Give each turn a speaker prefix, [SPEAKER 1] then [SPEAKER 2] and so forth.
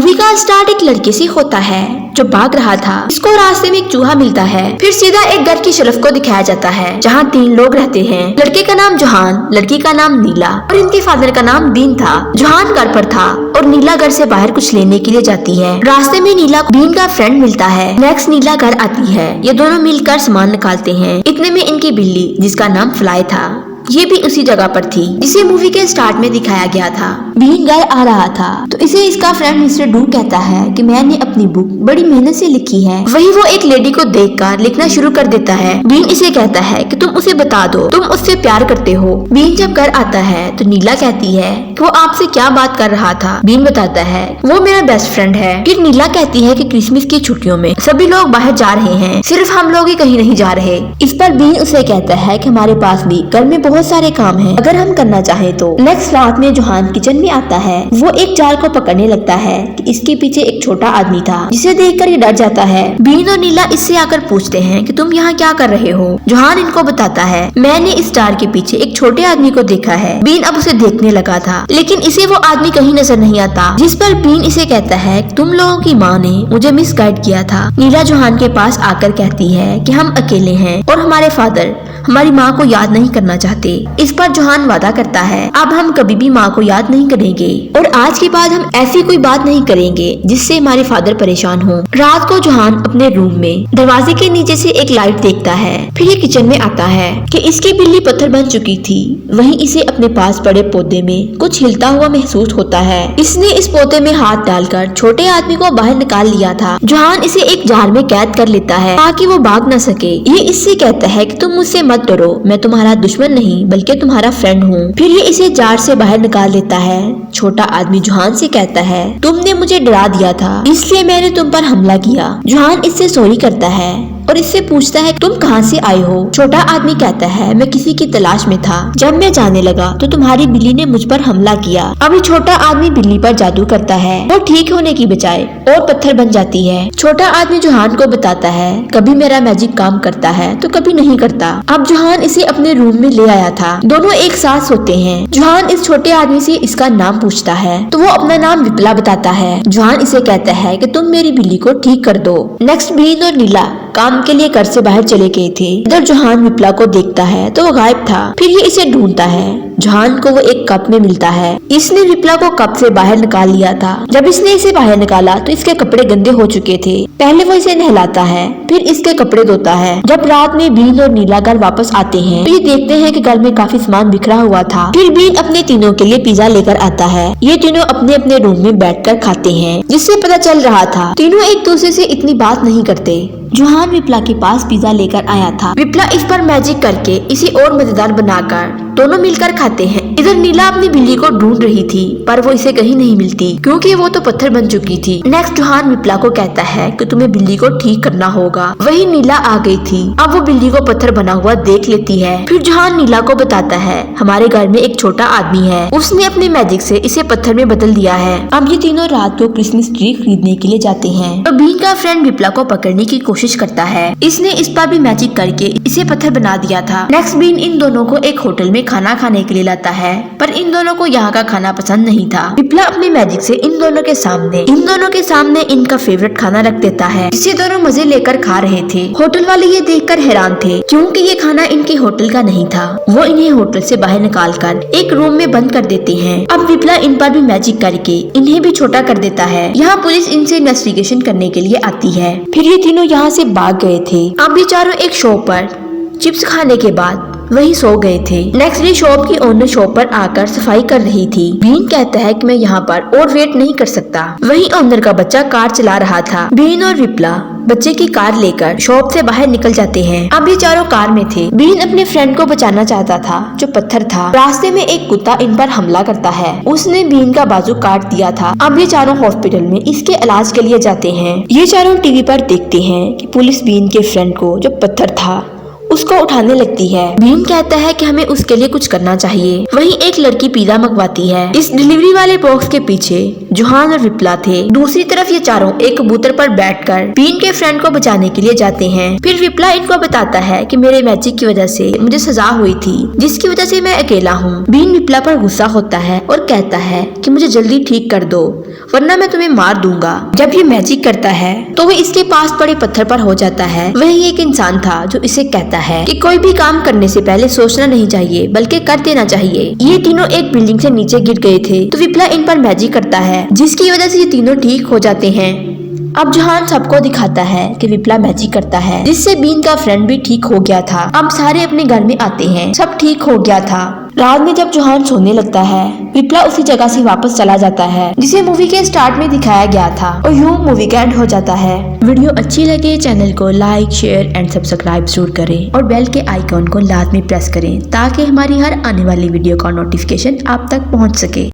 [SPEAKER 1] Movie का start एक लड़के से होता है जो भाग रहा था। इसको रास्ते में एक चूहा मिलता है। फिर सीधा एक घर की शेल्फ को दिखाया जाता है जहाँ 3 लोग रहते हैं। लड़के का नाम जोहान, लड़की का नाम नीला और इनके फादर का नाम बीन था। जोहान घर पर था और नीला घर से बाहर कुछ लेने के लिए जाती है। रास्ते में नीला को बीन का फ्रेंड मिलता है। नेक्स्ट नीला घर आती है। ये दोनों मिलकर सामान निकालते हैं। इतने में इनकी बिल्ली जिसका नाम फ्लाई था ये भी उसी जगह पर थी जिसे मूवी के स्टार्ट में दिखाया गया था। बीन घर आ रहा था तो इसे इसका फ्रेंड मिस्टर डू कहता है कि मैंने अपनी बुक बड़ी मेहनत से लिखी है। वही वो एक लेडी को देखकर लिखना शुरू कर देता है। बीन इसे कहता है कि तुम उसे बता दो तुम उससे प्यार करते हो। बीन जब घर आता है तो नीला कहती है कि वो आपसे क्या बात कर रहा था। बीन बताता है वो मेरा बेस्ट फ्रेंड है। फिर नीला कहती है कि क्रिसमस की छुट्टियों में सभी लोग बाहर जा रहे हैं, सिर्फ हम लोग ही कहीं नहीं जा रहे। इस पर बीन उसे कहता है कि हमारे पास भी घर में बहुत सारे काम हैं अगर हम करना चाहे तो। नेक्स्ट रात में जोहान किचन में आता है। वो एक जाल को पकड़ने लगता है कि इसके पीछे एक छोटा आदमी था जिसे देखकर ये डर जाता है। बीन और नीला इससे आकर पूछते हैं कि तुम यहाँ क्या कर रहे हो। जोहान इनको बताता है मैंने इस जाल के पीछे एक छोटे आदमी को देखा है। बीन अब उसे देखने लगा था लेकिन इसे वो आदमी कहीं नजर नहीं आता। जिस पर बीन इसे कहता है तुम लोगों की माँ ने मुझे मिसगाइड किया था। नीला जोहान के पास आकर कहती है कि हम अकेले हैं और हमारे फादर हमारी माँ को याद नहीं करना चाहते। इस पर जोहान वादा करता है अब हम कभी भी माँ को याद नहीं करेंगे और आज के बाद हम ऐसी कोई बात नहीं करेंगे जिससे हमारे फादर परेशान हो। रात को जोहान अपने रूम में दरवाजे के नीचे से एक लाइट देखता है। फिर ये किचन में आता है कि इसकी बिल्ली पत्थर बन चुकी थी। वहीं इसे अपने पास पड़े पौधे में कुछ हिलता हुआ महसूस होता है। इसने इस पौधे में हाथ डालकर छोटे आदमी को बाहर निकाल लिया था। जोहान इसे एक जार में कैद कर लेता है ताकि वो भाग न सके। ये इससे कहता है कि तुम मुझसे मत डरो, मैं तुम्हारा दुश्मन नहीं बल्कि तुम्हारा फ्रेंड हूँ। फिर ये इसे जार से बाहर निकाल लेता है। छोटा आदमी जोहान से कहता है तुमने मुझे डरा दिया था इसलिए मैंने तुम पर हमला किया। जोहान इससे सॉरी करता है और इससे पूछता है तुम कहाँ से आए हो। छोटा आदमी कहता है मैं किसी की तलाश में था। जब मैं जाने लगा तो तुम्हारी बिल्ली ने मुझ पर हमला किया। अभी छोटा आदमी बिल्ली पर जादू करता है और ठीक होने की बजाय और पत्थर बन जाती है। छोटा आदमी जोहान को बताता है कभी मेरा मैजिक काम करता है तो कभी नहीं करता। अब जोहान इसे अपने रूम में ले आया था। दोनों एक साथ सोते हैं। जोहान इस छोटे आदमी से इसका नाम पूछता है तो वो अपना नाम विप्ला बताता है। जोहान इसे कहता है कि तुम मेरी बिल्ली को ठीक कर दो। नेक्स्ट बीन और नीला काम के लिए घर से बाहर चले गए थे। इधर जोहान विप्ला को देखता है तो वो गायब था। फिर ये इसे ढूंढता है। जोहान को वो एक कप में मिलता है। इसने विप्ला को कप से बाहर निकाल लिया था। जब इसने इसे बाहर निकाला तो इसके कपड़े गंदे हो चुके थे। पहले वो इसे नहलाता है फिर इसके कपड़े धोता है। जब रात में बीन और नीला घर वापस आते हैं तो ये देखते हैं कि घर में काफी सामान बिखरा हुआ था। फिर बीन अपने तीनों के लिए पिज्जा लेकर आता है। ये तीनों अपने अपने रूम में बैठकर खाते हैं जिससे पता चल रहा था तीनों एक दूसरे से इतनी बात नहीं करते। जोहान विप्ला के पास पिज्जा लेकर आया था। विप्ला इस पर मैजिक करके इसे और मजेदार बनाकर दोनों मिलकर खाते हैं। इधर नीला अपनी बिल्ली को ढूंढ रही थी पर वो इसे कहीं नहीं मिलती क्योंकि वो तो पत्थर बन चुकी थी। नेक्स्ट जोहान विप्ला को कहता है कि तुम्हें बिल्ली को ठीक करना होगा। वही नीला आ गई थी। अब वो बिल्ली को पत्थर बना हुआ देख लेती है। फिर जोहान नीला को बताता है हमारे घर में एक छोटा आदमी है, उसने अपने मैजिक से इसे पत्थर में बदल दिया है। अब ये तीनों रात को क्रिसमस ट्री खरीदने के लिए जाते हैं तो बीन का फ्रेंड विप्ला को पकड़ने की कोशिश करता है। इसने इस पर भी मैजिक करके इसे पत्थर बना दिया था। नेक्स्ट बीन इन दोनों को एक होटल में खाना खाने के लिए लाता है पर इन दोनों को यहाँ का खाना पसंद नहीं था। विप्ला अपने मैजिक से इन दोनों के सामने इनका फेवरेट खाना रख देता है जिसे दोनों मजे लेकर खा रहे थे। होटल वाले ये देखकर हैरान थे क्योंकि ये खाना इनके होटल का नहीं था। वो इन्हें होटल से बाहर निकालकर एक रूम में बंद कर देते हैं। अब विप्ला इन पर भी मैजिक करके इन्हें भी छोटा कर देता है। यहाँ पुलिस इनसे इन्वेस्टिगेशन करने के लिए आती है। फिर ये तीनों यहाँ से भाग गए थे। अब ये चारों एक शॉप पर चिप्स खाने के बाद वही सो गए थे। नेक्स्ट डे शॉप की ओनर शॉप पर आकर सफाई कर रही थी। बीन कहता है कि मैं यहाँ पर और वेट नहीं कर सकता। वही ओनर का बच्चा कार चला रहा था। बीन और विप्ला बच्चे की कार लेकर शॉप से बाहर निकल जाते हैं। अब ये चारों कार में थे। बीन अपने फ्रेंड को बचाना चाहता था जो पत्थर था। रास्ते में एक कुत्ता इन पर हमला करता है। उसने बीन का बाजू काट दिया था। अब ये चारों हॉस्पिटल में इसके इलाज के लिए जाते हैं। ये चारों टीवी पर देखते हैं कि पुलिस बीन के फ्रेंड को जो पत्थर था उसको उठाने लगती है। बीन कहता है कि हमें उसके लिए कुछ करना चाहिए। वहीं एक लड़की पिज्जा मंगवाती है। इस डिलीवरी वाले बॉक्स के पीछे जोहान और विप्ला थे। दूसरी तरफ ये चारों एक कबूतर पर बैठकर बीन के फ्रेंड को बचाने के लिए जाते हैं। फिर विप्ला इनको बताता है कि मेरे मैजिक की वजह से मुझे सजा हुई थी जिसकी वजह से मैं अकेला हूँ। बीन विप्ला पर गुस्सा होता है और कहता है कि मुझे जल्दी ठीक कर दो। वरना मैं तुम्हें मार दूंगा। जब ये मैजिक करता है तो वह इसके पास पड़े पत्थर पर हो जाता है। वही एक इंसान था जो इसे कहता है कि कोई भी काम करने से पहले सोचना नहीं चाहिए बल्कि कर देना चाहिए। ये तीनों एक बिल्डिंग से नीचे गिर गए थे तो विप्ला इन पर मैजिक करता है जिसकी वजह से ये तीनों ठीक हो जाते हैं। अब जहान सबको दिखाता है कि विप्ला मैजिक करता है जिससे बीन का फ्रेंड भी ठीक हो गया था। अब सारे अपने घर में आते हैं, सब ठीक हो गया था। रात में जब जोहान सोने लगता है विप्ला उसी जगह से वापस चला जाता है जिसे मूवी के स्टार्ट में दिखाया गया था और यूं मूवी का एंड हो जाता है। वीडियो अच्छी लगे चैनल को लाइक शेयर एंड सब्सक्राइब जरूर करें और बेल के आइकॉन को लाजमी प्रेस करें ताकि हमारी हर आने वाली वीडियो का नोटिफिकेशन आप तक पहुंच सके।